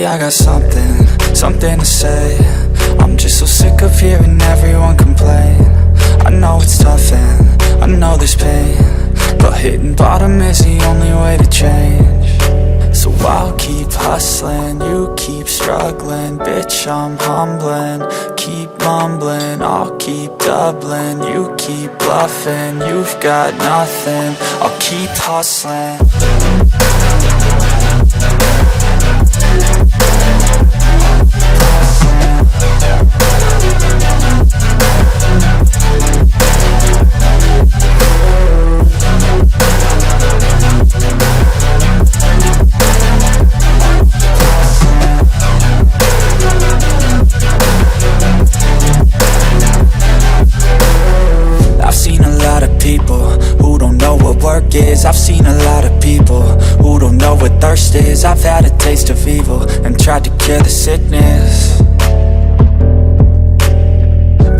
Lately I got something to say. I'm just so sick of hearing everyone complain. I know it's tough and I know there's pain, but hitting bottom is the only way to change. So I'll keep hustling, you keep struggling. Bitch, I'm humbling, keep mumbling. I'll keep doubling, you keep bluffing. You've got nothing, I'll keep hustling. I've seen a lot of people who don't know what thirst is. I've had a taste of evil and tried to cure the sickness,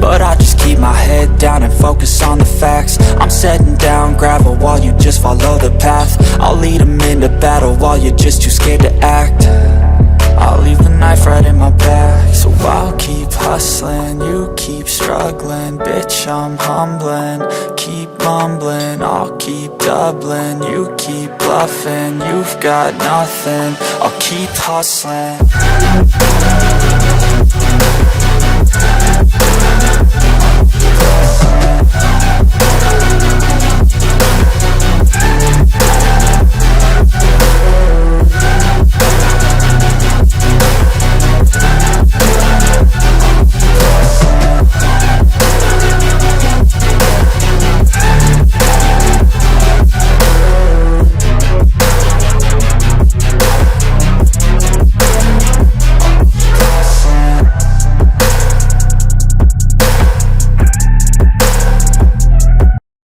but I just keep my head down and focus on the facts. I'm setting down gravel while you just follow the path. I'll lead them into battle while you're just too scared to act. I'll leave the knife right in my back. So I'll keep hustling, you keep struggling. Bitch, I'm humbling, keep mumbling. I'll keep doubling, you keep bluffing. You've got nothing, I'll keep hustling.